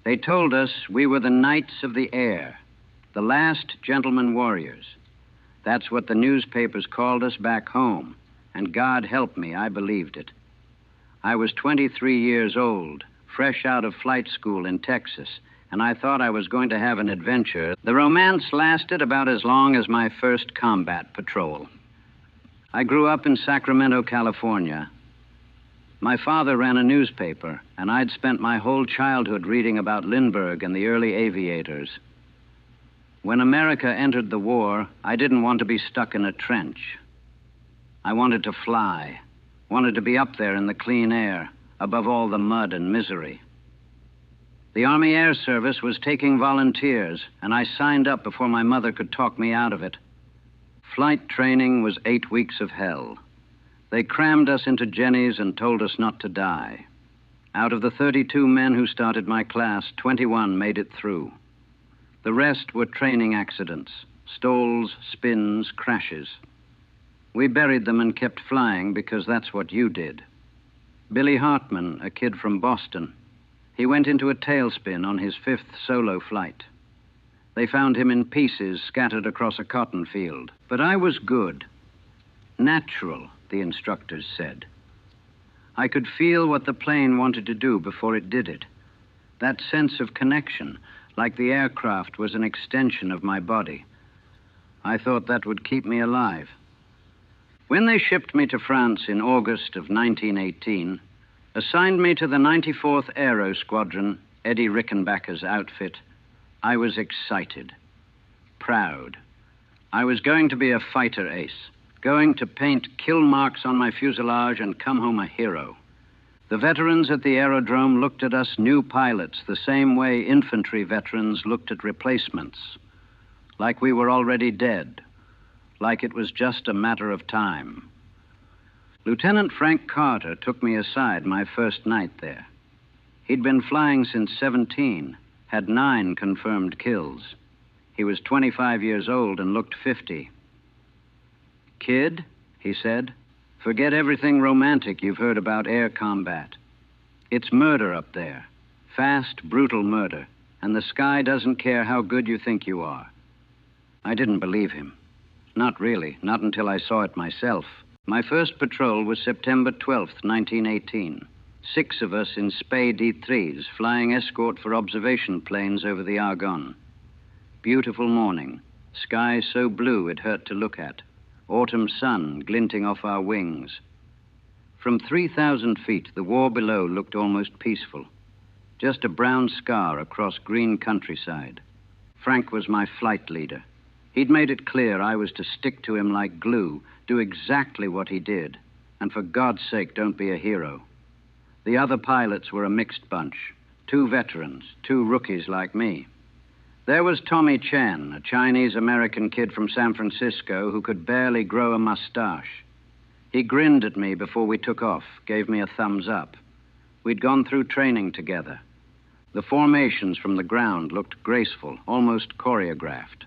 They told us we were the knights of the air, the last gentlemen warriors. That's what the newspapers called us back home, and God help me, I believed it. I was 23 years old, fresh out of flight school in Texas, and I thought I was going to have an adventure. The romance lasted about as long as my first combat patrol. I grew up in Sacramento, California. My father ran a newspaper, and I'd spent my whole childhood reading about Lindbergh and the early aviators. When America entered the war, I didn't want to be stuck in a trench. I wanted to fly, wanted to be up there in the clean air, above all the mud and misery. The Army Air Service was taking volunteers, and I signed up before my mother could talk me out of it. Flight training was 8 weeks of hell. They crammed us into jennies and told us not to die. Out of the 32 men who started my class, 21 made it through. The rest were training accidents, stols, spins, crashes. We buried them and kept flying because that's what you did. Billy Hartman, a kid from Boston, he went into a tailspin on his 5th solo flight. They found him in pieces scattered across a cotton field. But I was good. Natural, the instructors said. I could feel what the plane wanted to do before it did it. That sense of connection, like the aircraft was an extension of my body. I thought that would keep me alive. When they shipped me to France in August of 1918, assigned me to the 94th Aero Squadron, Eddie Rickenbacker's outfit, I was excited, proud. I was going to be a fighter ace, going to paint kill marks on my fuselage and come home a hero. The veterans at the aerodrome looked at us new pilots the same way infantry veterans looked at replacements, like we were already dead, like it was just a matter of time. Lieutenant Frank Carter took me aside my first night there. He'd been flying since 17, had 9 confirmed kills. He was 25 years old and looked 50. "Kid," he said, "forget everything romantic you've heard about air combat. It's murder up there, fast, brutal murder, and the sky doesn't care how good you think you are." I didn't believe him. Not really, not until I saw it myself. My first patrol was September 12th, 1918. 6 of us in Spey D3s, flying escort for observation planes over the Argonne. Beautiful morning, sky so blue it hurt to look at. Autumn sun glinting off our wings. From 3,000 feet, the war below looked almost peaceful. Just a brown scar across green countryside. Frank was my flight leader. He'd made it clear I was to stick to him like glue, do exactly what he did, and for God's sake, don't be a hero. The other pilots were a mixed bunch. 2 veterans, 2 rookies like me. There was Tommy Chen, a Chinese-American kid from San Francisco who could barely grow a mustache. He grinned at me before we took off, gave me a thumbs up. We'd gone through training together. The formations from the ground looked graceful, almost choreographed.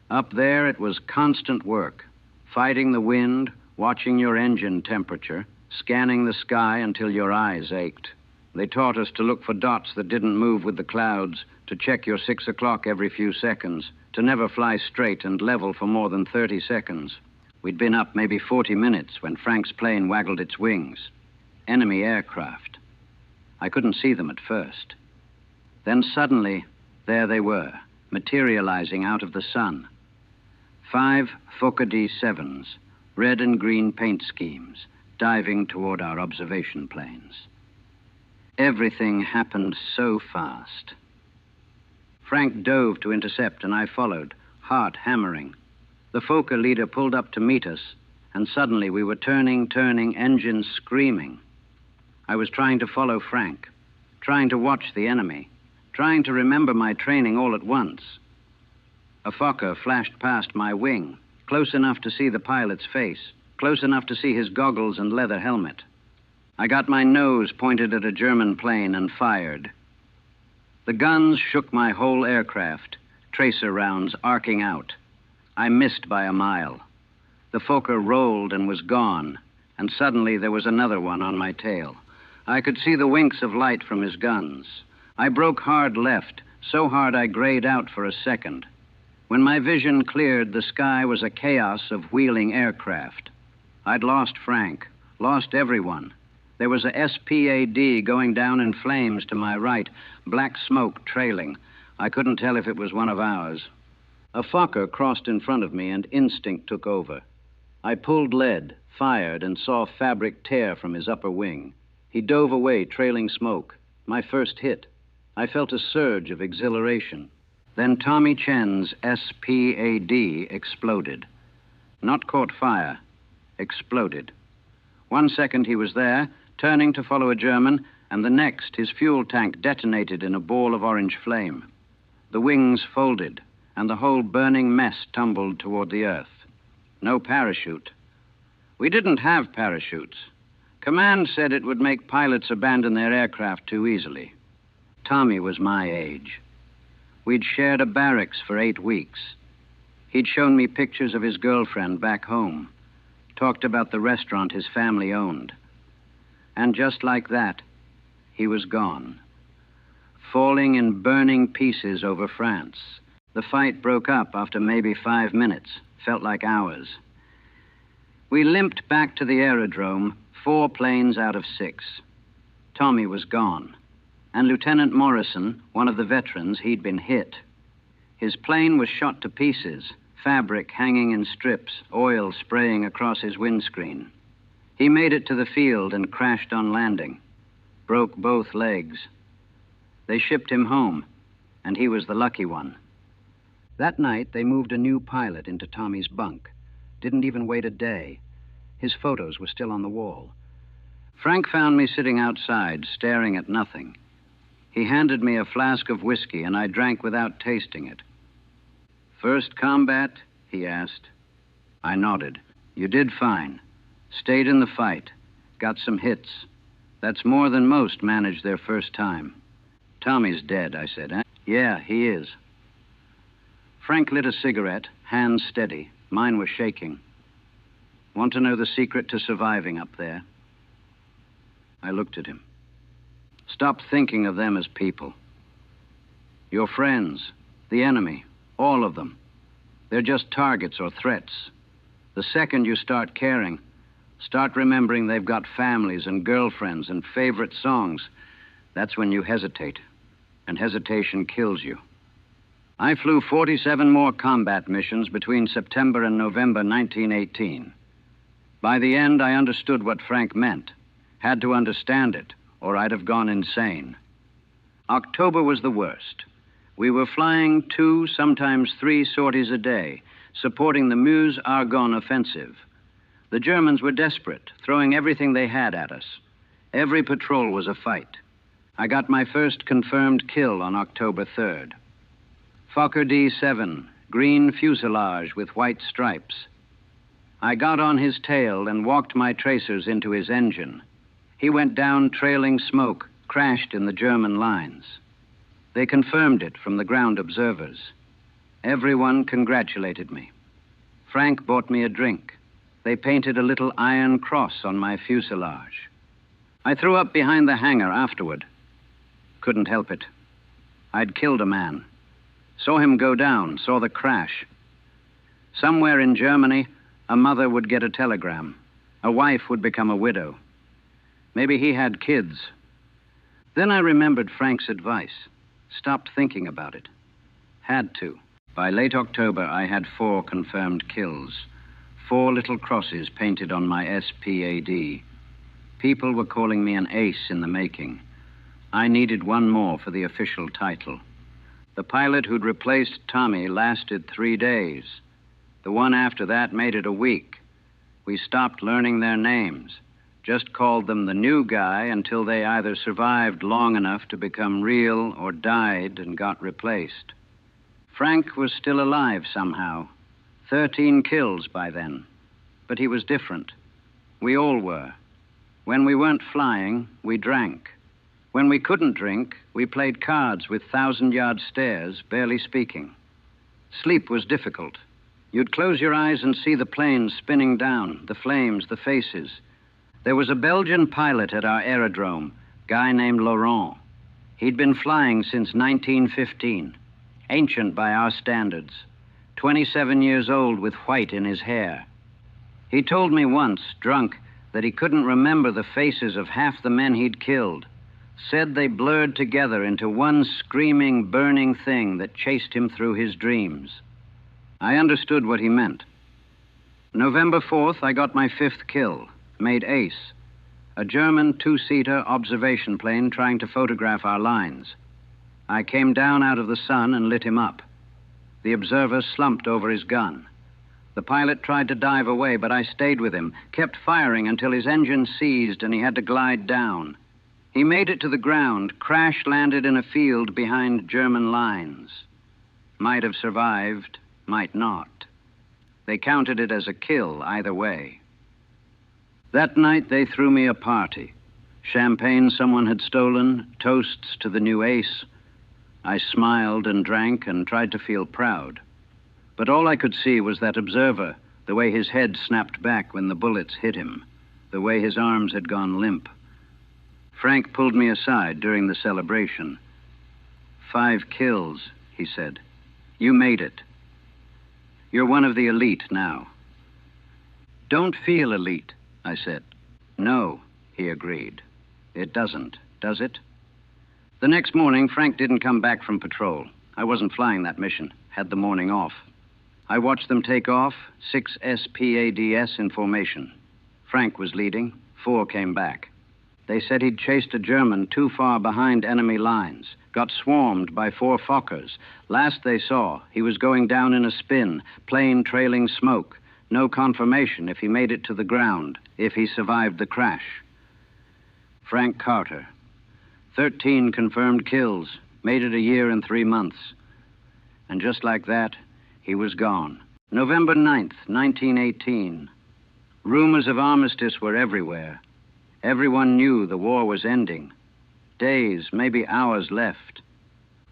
Up there, it was constant work, fighting the wind, watching your engine temperature, scanning the sky until your eyes ached. They taught us to look for dots that didn't move with the clouds, to check your 6 o'clock every few seconds, to never fly straight and level for more than 30 seconds. We'd been up maybe 40 minutes when Frank's plane waggled its wings. Enemy aircraft. I couldn't see them at first. Then suddenly, there they were, materializing out of the sun. 5 Fokker D7s, red and green paint schemes, diving toward our observation planes. Everything happened so fast. Frank dove to intercept, and I followed, heart hammering. The Fokker leader pulled up to meet us, and suddenly we were turning, engines screaming. I was trying to follow Frank, trying to watch the enemy, trying to remember my training all at once. A Fokker flashed past my wing, close enough to see the pilot's face, close enough to see his goggles and leather helmet. I got my nose pointed at a German plane and fired. The guns shook my whole aircraft, tracer rounds arcing out. I missed by a mile. The Fokker rolled and was gone, and suddenly there was another one on my tail. I could see the winks of light from his guns. I broke hard left, so hard I grayed out for a second. When my vision cleared, the sky was a chaos of wheeling aircraft. I'd lost Frank, lost everyone. There was a SPAD going down in flames to my right, black smoke trailing. I couldn't tell if it was one of ours. A Fokker crossed in front of me, and instinct took over. I pulled lead, fired, and saw fabric tear from his upper wing. He dove away, trailing smoke. My first hit. I felt a surge of exhilaration. Then Tommy Chen's SPAD exploded. Not caught fire, exploded. 1 second he was there, turning to follow a German, and the next his fuel tank detonated in a ball of orange flame. The wings folded, and the whole burning mess tumbled toward the earth. No parachute. We didn't have parachutes. Command said it would make pilots abandon their aircraft too easily. Tommy was my age. We'd shared a barracks for 8 weeks. He'd shown me pictures of his girlfriend back home, talked about the restaurant his family owned. And just like that, he was gone, falling in burning pieces over France. The fight broke up after maybe 5 minutes, felt like hours. We limped back to the aerodrome, 4 planes out of 6. Tommy was gone. And Lieutenant Morrison, one of the veterans, he'd been hit. His plane was shot to pieces, fabric hanging in strips, oil spraying across his windscreen. He made it to the field and crashed on landing, broke both legs. They shipped him home, and he was the lucky one. That night, they moved a new pilot into Tommy's bunk. Didn't even wait a day. His photos were still on the wall. Frank found me sitting outside, staring at nothing. He handed me a flask of whiskey, and I drank without tasting it. "First combat?" he asked. I nodded. "You did fine. Stayed in the fight. Got some hits. That's more than most manage their first time." "Tommy's dead," I said. "Yeah, he is." Frank lit a cigarette, hands steady. Mine was shaking. "Want to know the secret to surviving up there?" I looked at him. "Stop thinking of them as people. Your friends, the enemy, all of them. They're just targets or threats. The second you start caring, start remembering they've got families and girlfriends and favorite songs, that's when you hesitate. And hesitation kills you." I flew 47 more combat missions between September and November 1918. By the end, I understood what Frank meant. Had to understand it, or I'd have gone insane. October was the worst. We were flying 2, sometimes 3 sorties a day, supporting the Meuse-Argonne offensive. The Germans were desperate, throwing everything they had at us. Every patrol was a fight. I got my first confirmed kill on October 3rd. Fokker D-7, green fuselage with white stripes. I got on his tail and walked my tracers into his engine. He went down trailing smoke, crashed in the German lines. They confirmed it from the ground observers. Everyone congratulated me. Frank bought me a drink. They painted a little iron cross on my fuselage. I threw up behind the hangar afterward. Couldn't help it. I'd killed a man. Saw him go down, saw the crash. Somewhere in Germany, a mother would get a telegram. A wife would become a widow. Maybe he had kids. Then I remembered Frank's advice. Stopped thinking about it. Had to. By late October, I had 4 confirmed kills. 4 little crosses painted on my SPAD. People were calling me an ace in the making. I needed 1 more for the official title. The pilot who'd replaced Tommy lasted 3 days. The one after that made it a week. We stopped learning their names. Just called them the new guy until they either survived long enough to become real or died and got replaced. Frank was still alive somehow. 13 kills by then. But he was different. We all were. When we weren't flying, we drank. When we couldn't drink, we played cards with 1,000-yard stares, barely speaking. Sleep was difficult. You'd close your eyes and see the planes spinning down, the flames, the faces. There was a Belgian pilot at our aerodrome, guy named Laurent. He'd been flying since 1915, ancient by our standards, 27 years old with white in his hair. He told me once, drunk, that he couldn't remember the faces of half the men he'd killed, said they blurred together into one screaming, burning thing that chased him through his dreams. I understood what he meant. November 4th, I got my 5th kill, made ace. A German two-seater observation plane trying to photograph our lines. I came down out of the sun and lit him up. The observer slumped over his gun. The pilot tried to dive away, but I stayed with him, kept firing until his engine seized and he had to glide down. He made it to the ground, crash-landed in a field behind German lines. Might have survived, might not. They counted it as a kill either way. That night, they threw me a party. Champagne someone had stolen, toasts to the new ace. I smiled and drank and tried to feel proud. But all I could see was that observer, the way his head snapped back when the bullets hit him, the way his arms had gone limp. Frank pulled me aside during the celebration. 5 kills, he said. You made it. You're one of the elite now. Don't feel elite, I said. No, he agreed. It doesn't, does it? The next morning, Frank didn't come back from patrol. I wasn't flying that mission, had the morning off. I watched them take off, 6 SPADS in formation. Frank was leading, 4 came back. They said he'd chased a German too far behind enemy lines, got swarmed by 4 Fokkers. Last they saw, he was going down in a spin, plane trailing smoke. No confirmation if he made it to the ground, if he survived the crash. Frank Carter. 13 confirmed kills, made it a year and 3 months. And just like that, he was gone. November 9th, 1918. Rumors of armistice were everywhere. Everyone knew the war was ending. Days, maybe hours left.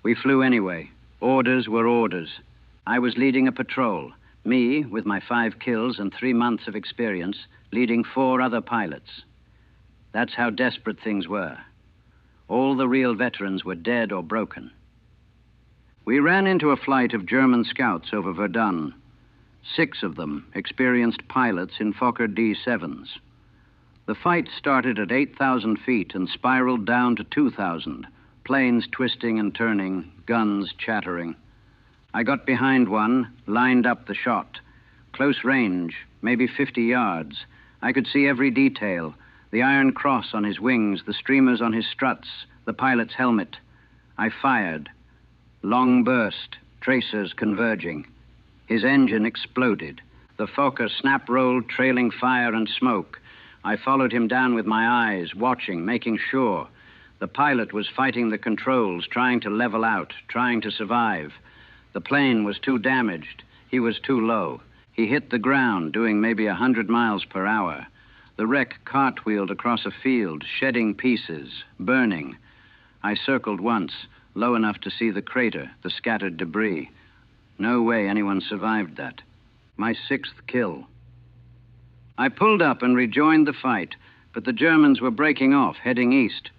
We flew anyway. Orders were orders. I was leading a patrol. Me, with my 5 kills and 3 months of experience, leading 4 other pilots. That's how desperate things were. All the real veterans were dead or broken. We ran into a flight of German scouts over Verdun. 6 of them, experienced pilots in Fokker D-7s. The fight started at 8,000 feet and spiraled down to 2,000, planes twisting and turning, guns chattering. I got behind one, lined up the shot. Close range, maybe 50 yards. I could see every detail, the iron cross on his wings, the streamers on his struts, the pilot's helmet. I fired. Long burst, tracers converging. His engine exploded. The Fokker snap-rolled, trailing fire and smoke. I followed him down with my eyes, watching, making sure. The pilot was fighting the controls, trying to level out, trying to survive. The plane was too damaged. He was too low. He hit the ground, doing maybe 100 miles per hour. The wreck cartwheeled across a field, shedding pieces, burning. I circled once, low enough to see the crater, the scattered debris. No way anyone survived that. My 6th kill. I pulled up and rejoined the fight, but the Germans were breaking off, heading east.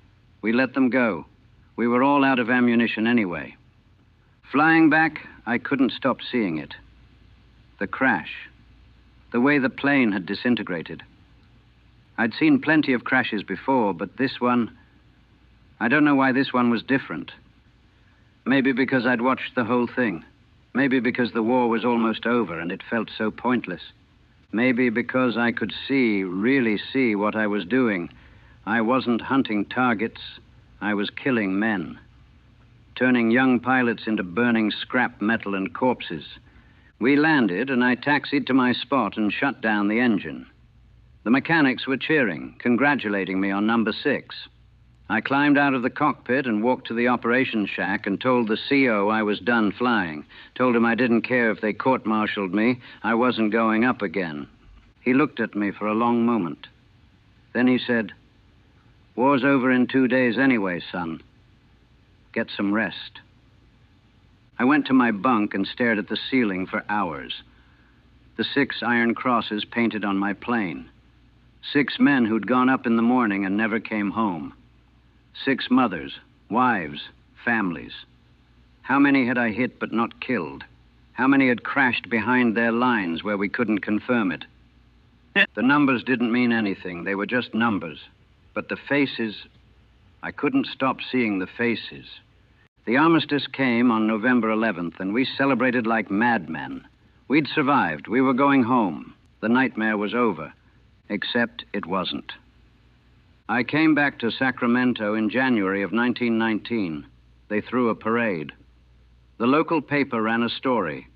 We let them go. We were all out of ammunition anyway. Flying back, I couldn't stop seeing it. The crash. The way the plane had disintegrated. I'd seen plenty of crashes before, but this one... I don't know why this one was different. Maybe because I'd watched the whole thing. Maybe because the war was almost over and it felt so pointless. Maybe because I could see, really see what I was doing. I wasn't hunting targets. I was killing men. Turning young pilots into burning scrap metal and corpses. We landed, and I taxied to my spot and shut down the engine. The mechanics were cheering, congratulating me on number 6. I climbed out of the cockpit and walked to the operations shack and told the CO I was done flying. Told him I didn't care if they court-martialed me. I wasn't going up again. He looked at me for a long moment. Then he said, "War's over in 2 days anyway, son. Get some rest." I went to my bunk and stared at the ceiling for hours. The 6 iron crosses painted on my plane. 6 men who'd gone up in the morning and never came home. 6 mothers, Wives, families. How many had I hit but not killed? How many had crashed behind their lines where we couldn't confirm it? The numbers didn't mean anything. They were just numbers. But the faces, I couldn't stop seeing the faces. The armistice came on November 11th, and we celebrated like madmen. We'd survived. We were going home. The nightmare was over. Except it wasn't. I came back to Sacramento in January of 1919. They threw a parade. The local paper ran a story.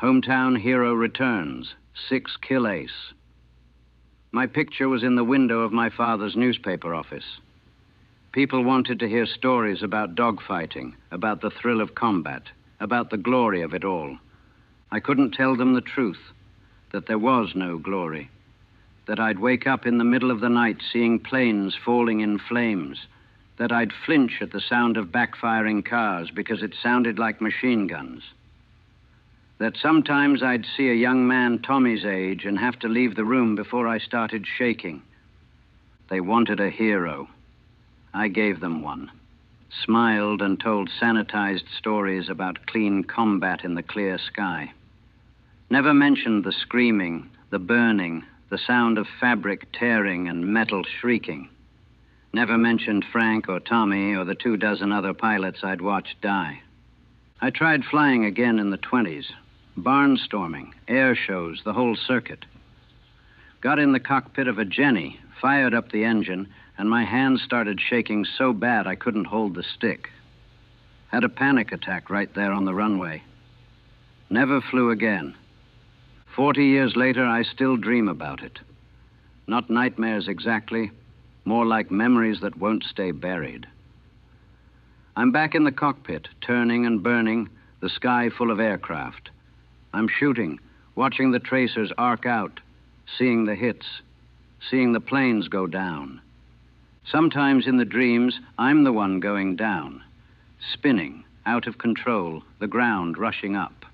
Hometown hero returns. 6 kill ace. My picture was in the window of my father's newspaper office. People wanted to hear stories about dogfighting, about the thrill of combat, about the glory of it all. I couldn't tell them the truth, that there was no glory, that I'd wake up in the middle of the night seeing planes falling in flames, that I'd flinch at the sound of backfiring cars because it sounded like machine guns, that sometimes I'd see a young man Tommy's age and have to leave the room before I started shaking. They wanted a hero. I gave them one, smiled and told sanitized stories about clean combat in the clear sky. Never mentioned the screaming, the burning, the sound of fabric tearing and metal shrieking. Never mentioned Frank or Tommy or the 24 other pilots I'd watched die. I tried flying again in the 20s, barnstorming, air shows, the whole circuit. Got in the cockpit of a Jenny, fired up the engine, and my hands started shaking so bad I couldn't hold the stick. Had a panic attack right there on the runway. Never flew again. 40 years later, I still dream about it. Not nightmares exactly, more like memories that won't stay buried. I'm back in the cockpit, turning and burning, the sky full of aircraft. I'm shooting, watching the tracers arc out, seeing the hits, seeing the planes go down. Sometimes in the dreams, I'm the one going down, spinning, out of control, the ground rushing up.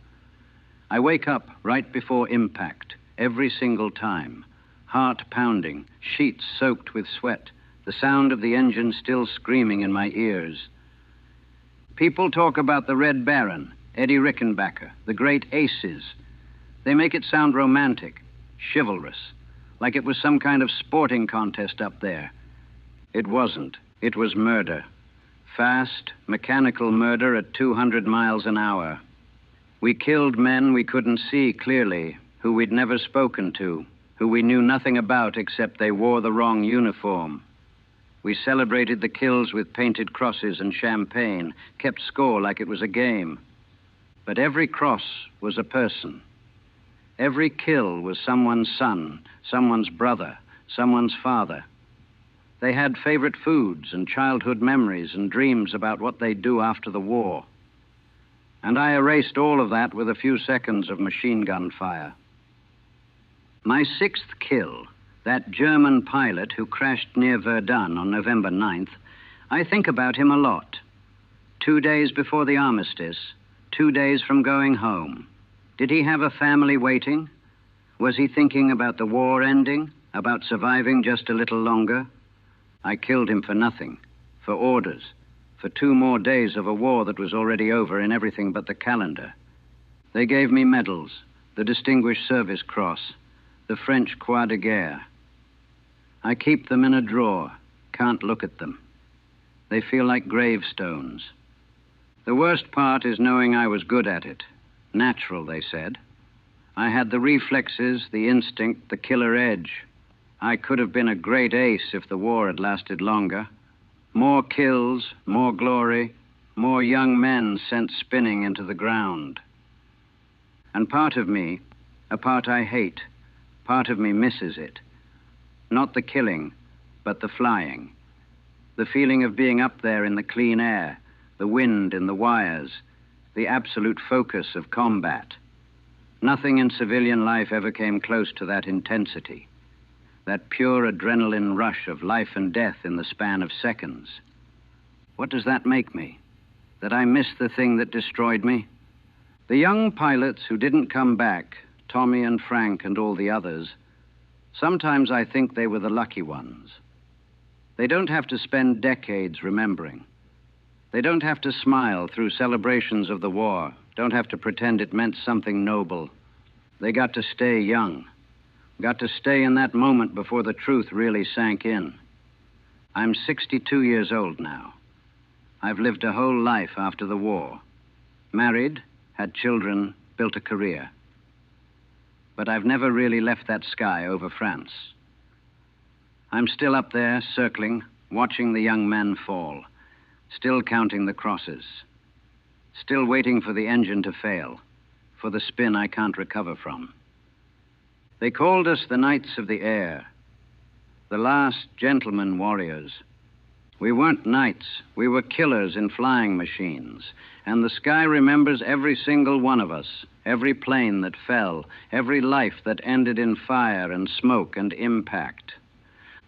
I wake up right before impact, every single time, heart pounding, sheets soaked with sweat, the sound of the engine still screaming in my ears. People talk about the Red Baron, Eddie Rickenbacker, the great aces. They make it sound romantic, chivalrous, like it was some kind of sporting contest up there. It wasn't. It was murder. Fast, mechanical murder at 200 miles an hour. We killed men we couldn't see clearly, who we'd never spoken to, who we knew nothing about except they wore the wrong uniform. We celebrated the kills with painted crosses and champagne, kept score like it was a game. But every cross was a person. Every kill was someone's son, someone's brother, someone's father. They had favorite foods and childhood memories and dreams about what they'd do after the war. And I erased all of that with a few seconds of machine gun fire. My 6th kill, that German pilot who crashed near Verdun on November 9th, I think about him a lot. 2 days before the armistice, 2 days from going home. Did he have a family waiting? Was he thinking about the war ending, about surviving just a little longer? I killed him for nothing, for orders, for 2 more days of a war that was already over in everything but the calendar. They gave me medals, the Distinguished Service Cross, the French Croix de Guerre. I keep them in a drawer, can't look at them. They feel like gravestones. The worst part is knowing I was good at it. Natural, they said. I had the reflexes, the instinct, the killer edge. I could have been a great ace if the war had lasted longer. More kills, more glory, more young men sent spinning into the ground. And part of me, a part I hate, part of me misses it. Not the killing, but the flying. The feeling of being up there in the clean air, the wind in the wires, the absolute focus of combat. Nothing in civilian life ever came close to that intensity. That pure adrenaline rush of life and death in the span of seconds. What does that make me? That I miss the thing that destroyed me? The young pilots who didn't come back, Tommy and Frank and all the others, sometimes I think they were the lucky ones. They don't have to spend decades remembering. They don't have to smile through celebrations of the war, don't have to pretend it meant something noble. They got to stay young, got to stay in that moment before the truth really sank in. I'm 62 years old now. I've lived a whole life after the war. Married, had children, built a career. But I've never really left that sky over France. I'm still up there, circling, watching the young men fall, still counting the crosses, still waiting for the engine to fail, for the spin I can't recover from. They called us the Knights of the Air, the last gentlemen warriors. We weren't knights, we were killers in flying machines, and the sky remembers every single one of us, every plane that fell, every life that ended in fire and smoke and impact.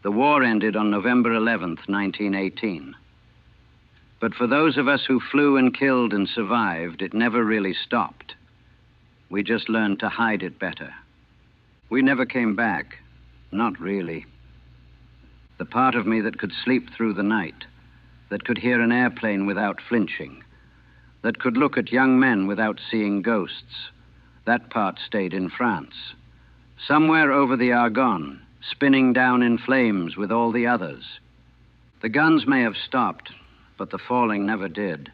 The war ended on November 11th, 1918. But for those of us who flew and killed and survived, it never really stopped. We just learned to hide it better. We never came back, not really. The part of me that could sleep through the night, that could hear an airplane without flinching, that could look at young men without seeing ghosts, that part stayed in France. Somewhere over the Argonne, spinning down in flames with all the others. The guns may have stopped, but the falling never did.